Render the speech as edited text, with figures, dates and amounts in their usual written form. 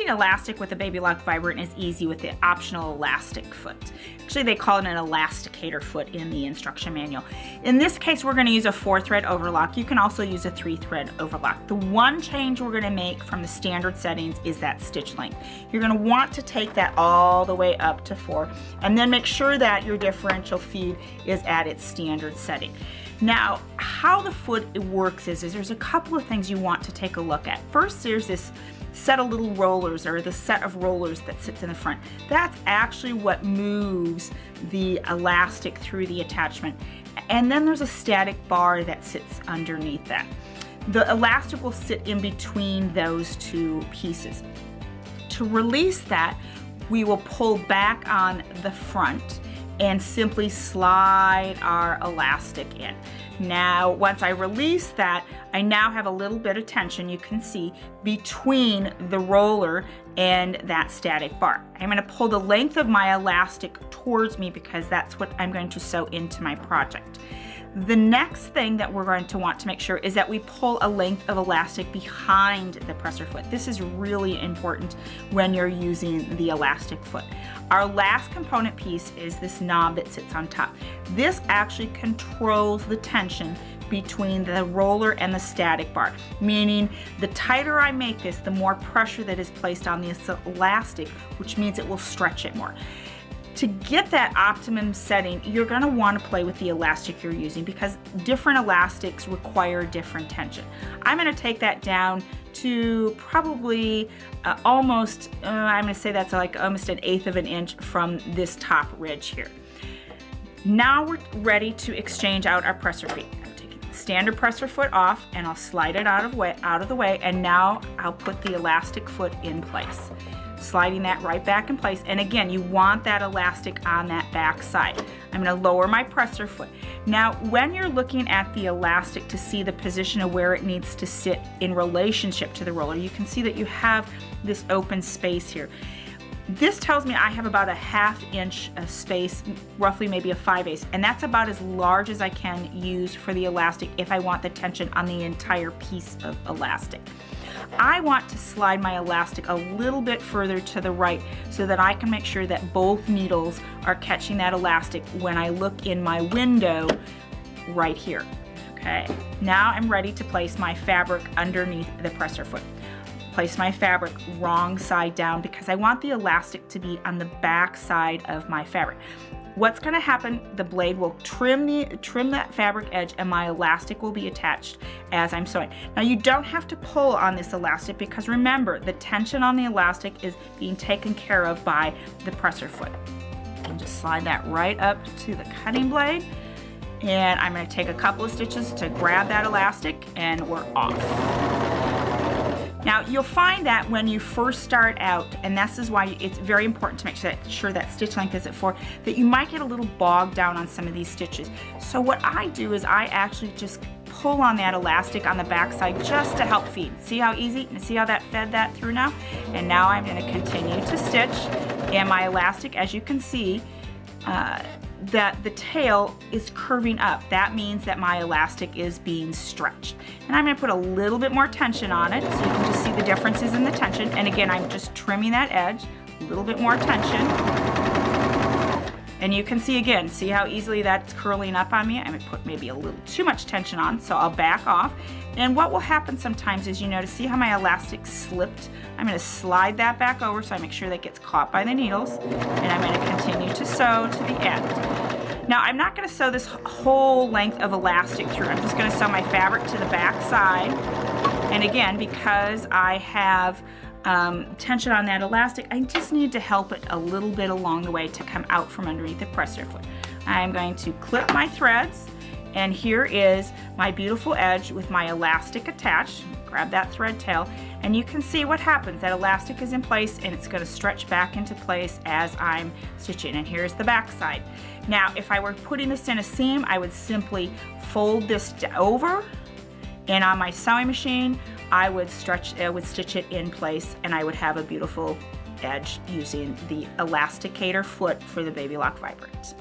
Attaching elastic with a babylock vibrant is easy with the optional elastic foot. Actually, they call it an elasticator foot in the instruction manual. In this case, we're going to use a 4-thread overlock. You can also use a 3-thread overlock. The one change we're going to make from the standard settings is that stitch length. You're going to want to take that all the way up to 4, and then make sure that your differential feed is at its standard setting. Now, how the foot works is there's a couple of things you want to take a look at. First, there's this set of little rollers, or the set of rollers that sits in the front. That's actually what moves the elastic through the attachment. And then there's a static bar that sits underneath that. The elastic will sit in between those two pieces. To release that, we will pull back on the front and simply slide our elastic in. Now, once I release that, I now have a little bit of tension, you can see, between the roller and that static bar. I'm going to pull the length of my elastic towards me because that's what I'm going to sew into my project. The next thing that we're going to want to make sure is that we pull a length of elastic behind the presser foot. This is really important when you're using the elastic foot. Our last component piece is this knob that sits on top. This actually controls the tension between the roller and the static bar, meaning the tighter I make this, the more pressure that is placed on this elastic, which means it will stretch it more. To get that optimum setting, you're going to want to play with the elastic you're using because different elastics require different tension. I'm going to take that down to probably almost, I'm going to say that's like almost 1/8 of an inch from this top ridge here. Now we're ready to exchange out our presser feet. I'm taking the standard presser foot off and I'll slide it out of the way, and now I'll put the elastic foot in place. Sliding that right back in place, and again, you want that elastic on that back side. I'm going to lower my presser foot. Now, when you're looking at the elastic to see the position of where it needs to sit in relationship to the roller, you can see that you have this open space here. This tells me I have about a 1/2 inch of space, roughly maybe a 5/8, and that's about as large as I can use for the elastic if I want the tension on the entire piece of elastic. I want to slide my elastic a little bit further to the right so that I can make sure that both needles are catching that elastic when I look in my window right here. Okay, now I'm ready to place my fabric underneath the presser foot. Place my fabric wrong side down because I want the elastic to be on the back side of my fabric. What's going to happen, the blade will trim that fabric edge and my elastic will be attached as I'm sewing. Now, you don't have to pull on this elastic because remember, the tension on the elastic is being taken care of by the presser foot. And just slide that right up to the cutting blade, and I'm going to take a couple of stitches to grab that elastic, and we're off. Now, you'll find that when you first start out, and this is why it's very important to make sure that stitch length is at 4, that you might get a little bogged down on some of these stitches. So what I do is I actually just pull on that elastic on the back side just to help feed. See how easy? And see how that fed that through now? And now I'm going to continue to stitch, and my elastic, as you can see, that the tail is curving up. That means that my elastic is being stretched. And I'm going to put a little bit more tension on it so you can just see the differences in the tension. And again, I'm just trimming that edge, a little bit more tension. And you can see again, see how easily that's curling up on me? I'm going to put maybe a little too much tension on, so I'll back off. And what will happen sometimes is, you notice, see how my elastic slipped? I'm going to slide that back over so I make sure that gets caught by the needles. And I'm going to continue to sew to the end. Now, I'm not going to sew this whole length of elastic through. I'm just going to sew my fabric to the back side. And again, because I have tension on that elastic, I just need to help it a little bit along the way to come out from underneath the presser foot. I'm going to clip my threads, and here is my beautiful edge with my elastic attached. Grab that thread tail, and you can see what happens. That elastic is in place, and it's going to stretch back into place as I'm stitching. And here's the back side. Now, if I were putting this in a seam, I would simply fold this over, and on my sewing machine, I would stitch it in place, and I would have a beautiful edge using the elasticator foot for the Babylock Vibrant.